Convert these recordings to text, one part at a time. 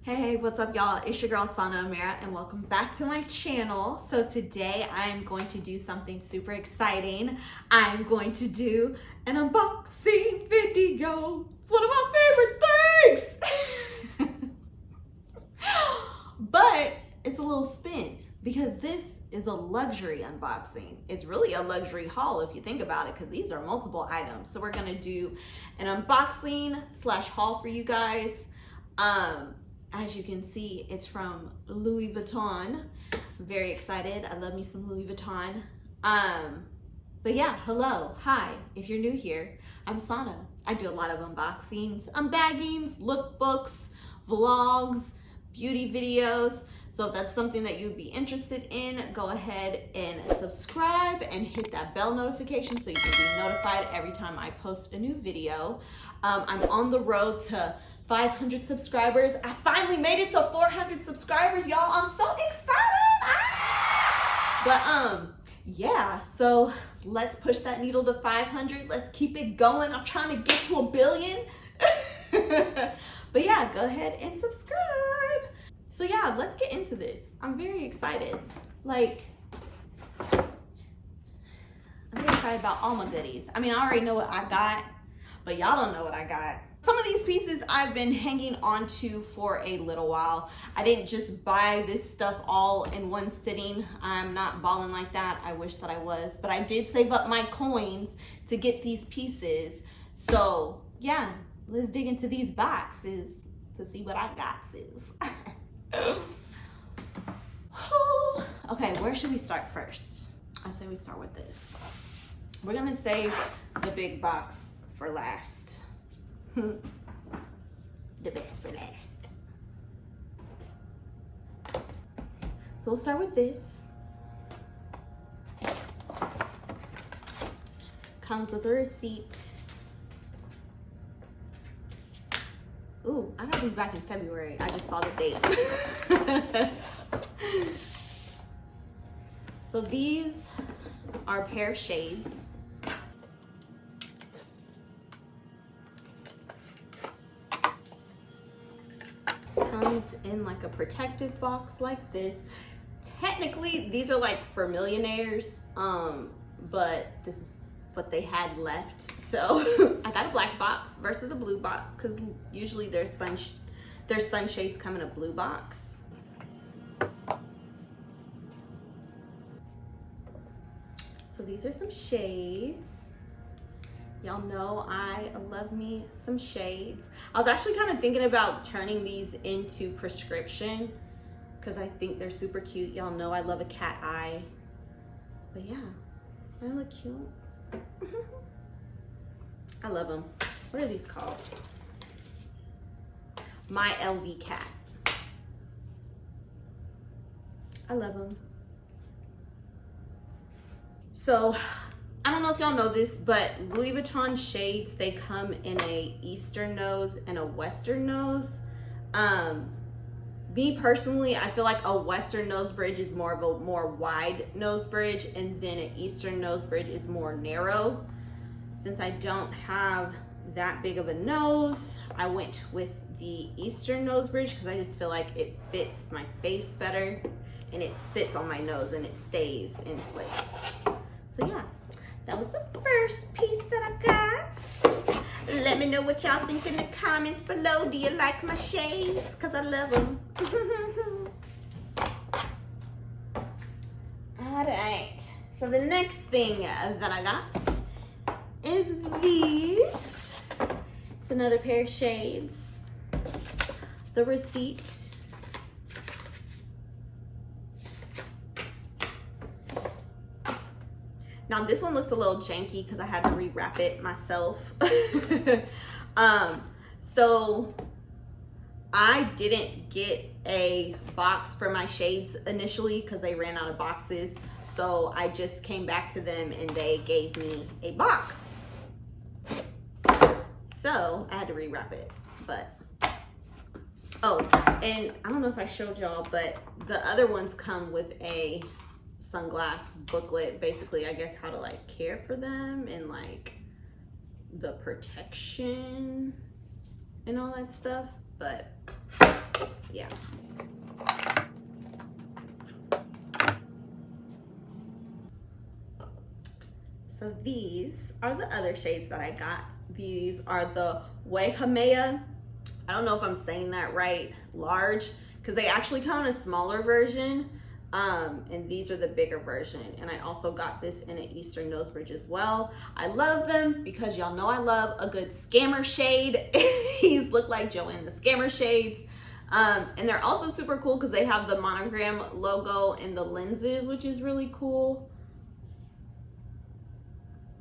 Hey, what's up y'all? It's your girl aanasmira and welcome back to my channel. So today I'm going to do something super exciting. I'm going to do an unboxing video. It's one of my favorite things. But it's a little spin because this is a luxury unboxing. It's really a luxury haul if you think about it, because these are multiple items. So we're gonna do an unboxing slash haul for you guys. As you can see, it's from Louis Vuitton. I'm very excited. I love me some Louis Vuitton. But yeah, hello, hi. If you're new here, I'm Sana. I do a lot of unboxings, unbaggings, lookbooks, vlogs, beauty videos. So if that's something that you'd be interested in, go ahead and subscribe and hit that bell notification so you can be notified every time I post a new video. I'm on the road to 500 subscribers. I finally made it to 400 subscribers, y'all. I'm so excited. But yeah, so let's push that needle to 500. Let's keep it going. I'm trying to get to 1 billion. But yeah, go ahead and subscribe. So yeah, let's get into this. I'm very excited. I'm very excited about all my goodies. I mean, I already know what I got, but y'all don't know what I got. Some of these pieces I've been hanging on to for a little while. I didn't just buy this stuff all in one sitting. I'm not balling like that. I wish that I was, but I did save up my coins to get these pieces. So yeah, let's dig into these boxes to see what I got, sis. Okay, where should we start first? I say we start with this. We're gonna save the big box for last. The best for last. So we'll start with this. Comes with a receipt. Ooh, I got these back in February. I just saw the date. So these are a pair of shades. Comes in like a protective box like this. Technically, these are like for millionaires, but this is what they had left. So I got a black box versus a blue box because usually there's sunshades come in a blue box. So these are some shades. Y'all know I love me some shades. I was actually kind of thinking about turning these into prescription because I think they're super cute. Y'all know I love a cat eye. But yeah, they look cute. I love them. What are these called? My LV cat. I love them. So I don't know if y'all know this, but Louis Vuitton shades, they come in a Eastern nose and a Western nose. Me personally, I feel like a Western nose bridge is more of a more wide nose bridge, and then an Eastern nose bridge is more narrow. Since I don't have that big of a nose, I went with the Eastern nose bridge because I just feel like it fits my face better and it sits on my nose and it stays in place. So yeah. That was the first piece that I got. Let me know what y'all think in the comments below. Do you like my shades? Because I love them. All right. So the next thing that I got is these. It's another pair of shades. The receipt. Now this one looks a little janky because I had to rewrap it myself. So I didn't get a box for my shades initially because they ran out of boxes. So I just came back to them and they gave me a box. So I had to rewrap it, but oh, and I don't know if I showed y'all, but the other ones come with a sunglass booklet, basically I guess how to like care for them and like the protection and all that stuff. But Yeah. So these are the other shades that I got. These are the Wahamea. I don't know if I'm saying that right, large, because they actually come in a smaller version. And these are the bigger version. And I also got this in an Eastern nose bridge as well. I love them because y'all know I love a good scammer shade. These look like Joanne the Scammer shades. And they're also super cool because they have the monogram logo and the lenses, which is really cool.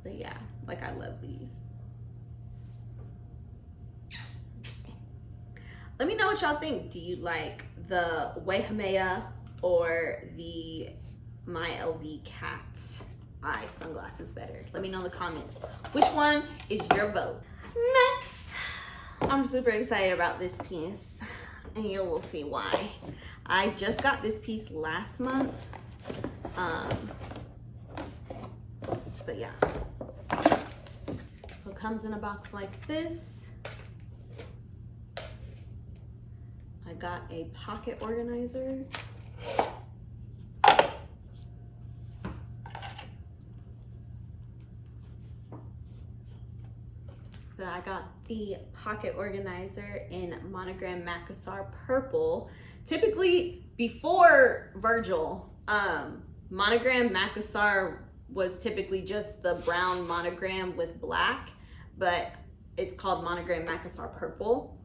But yeah, like I love these. Let me know what y'all think. Do you like the Wahamea or the My LV Cat Eye sunglasses better? Let me know in the comments. Which one is your vote? Next, I'm super excited about this piece, and you will see why. I just got this piece last month. But yeah. So it comes in a box like this. I got a pocket organizer. Then I got the pocket organizer in monogram Macassar purple. Typically, before Virgil, monogram Macassar was typically just the brown monogram with black, but it's called monogram Macassar purple.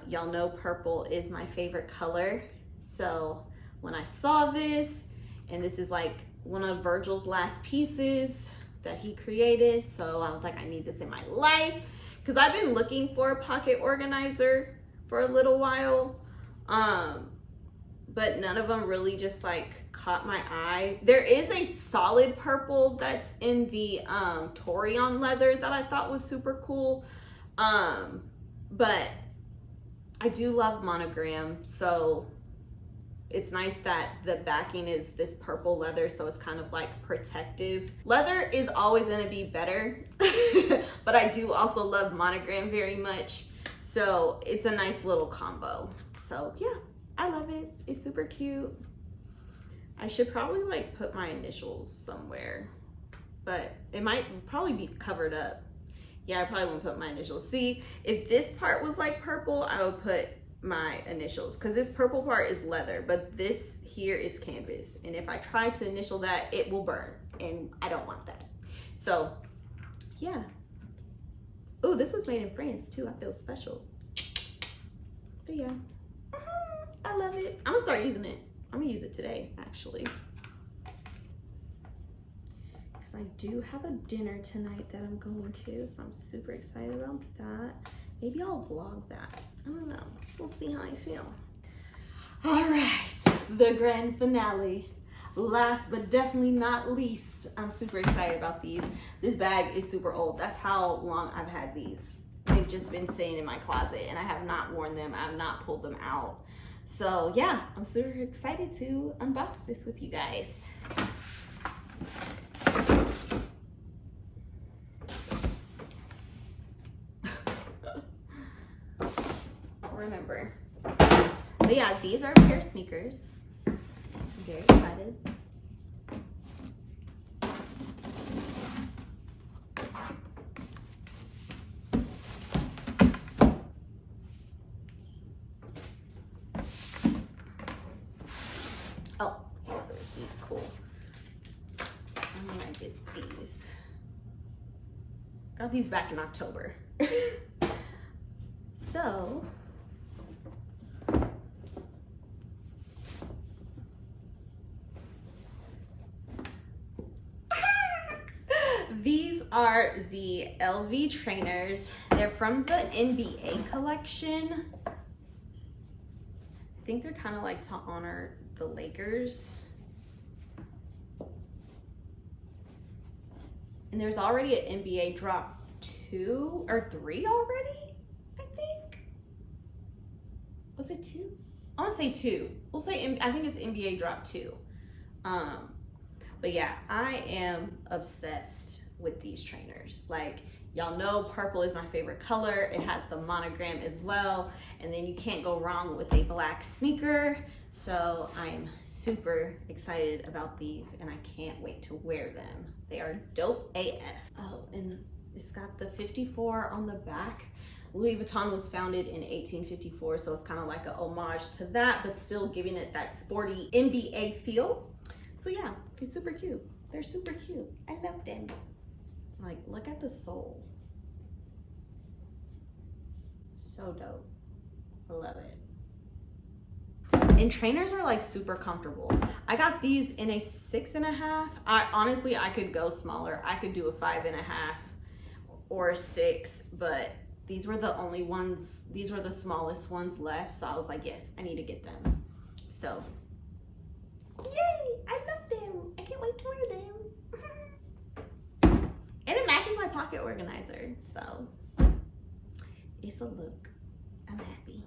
Y'all know purple is my favorite color. So when I saw this, and this is like one of Virgil's last pieces that he created, so I was like, I need this in my life, because I've been looking for a pocket organizer for a little while, but none of them really just like caught my eye. There is a solid purple that's in the Torion leather that I thought was super cool, but I do love monogram, so it's nice that the backing is this purple leather, so it's kind of like protective. Leather is always gonna be better, but I do also love monogram very much, so it's a nice little combo. So yeah, I love it. It's super cute. I should probably like put my initials somewhere, but it might probably be covered up. Yeah, I probably won't put my initials. See, if this part was like purple, I would put my initials, because this purple part is leather, but this here is canvas. And if I try to initial that, it will burn, and I don't want that. So, yeah. Oh, this was made in France too. I feel special. But yeah, I love it. I'm gonna start using it. I'm gonna use it today, actually. I do have a dinner tonight that I'm going to, so I'm super excited about that. Maybe I'll vlog that. I don't know. We'll see how I feel. All right, the grand finale. Last but definitely not least, I'm super excited about these. This bag is super old. That's how long I've had these. They've just been sitting in my closet, and I have not worn them. I have not pulled them out. So yeah, I'm super excited to unbox this with you guys. Remember. But yeah, these are a pair of sneakers. I'm very excited. Oh, here's the receipt. Cool. I'm gonna get these. Got these back in October. So these are the LV trainers. They're from the NBA collection. I think they're kind of like to honor the Lakers. And there's already an NBA drop 2 or 3 already, I think. Was it 2? I want to say 2. We'll say, I think it's NBA drop 2. But yeah, I am obsessed with these trainers. Like, y'all know purple is my favorite color. It has the monogram as well. And then you can't go wrong with a black sneaker. So I'm super excited about these and I can't wait to wear them. They are dope AF. Oh, and it's got the 54 on the back. Louis Vuitton was founded in 1854, so it's kind of like a homage to that, but still giving it that sporty NBA feel. So yeah, it's super cute. They're super cute. I love them. Like, look at the sole. So dope. I love it. And trainers are like super comfortable. I got these in a 6.5. Honestly, I could go smaller. I could do a 5.5 or a 6, but these were the only ones, these were the smallest ones left. So I was like, yes, I need to get them. So, yay, I love them. I can't wait to wear them. And it matches my pocket organizer. So, it's a look. I'm happy.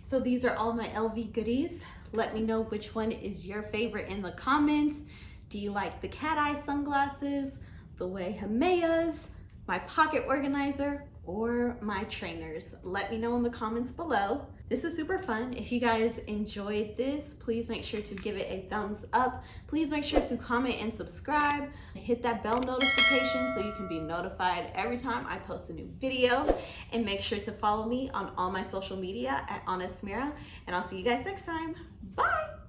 So these are all my LV goodies. Let me know which one is your favorite in the comments. Do you like the cat eye sunglasses, the Wahameas, my pocket organizer, or my trainers? Let me know in the comments below. This was super fun. If you guys enjoyed this, please make sure to give it a thumbs up. Please make sure to comment and subscribe. Hit that bell notification so you can be notified every time I post a new video. And make sure to follow me on all my social media at aanasmira. And I'll see you guys next time. Bye!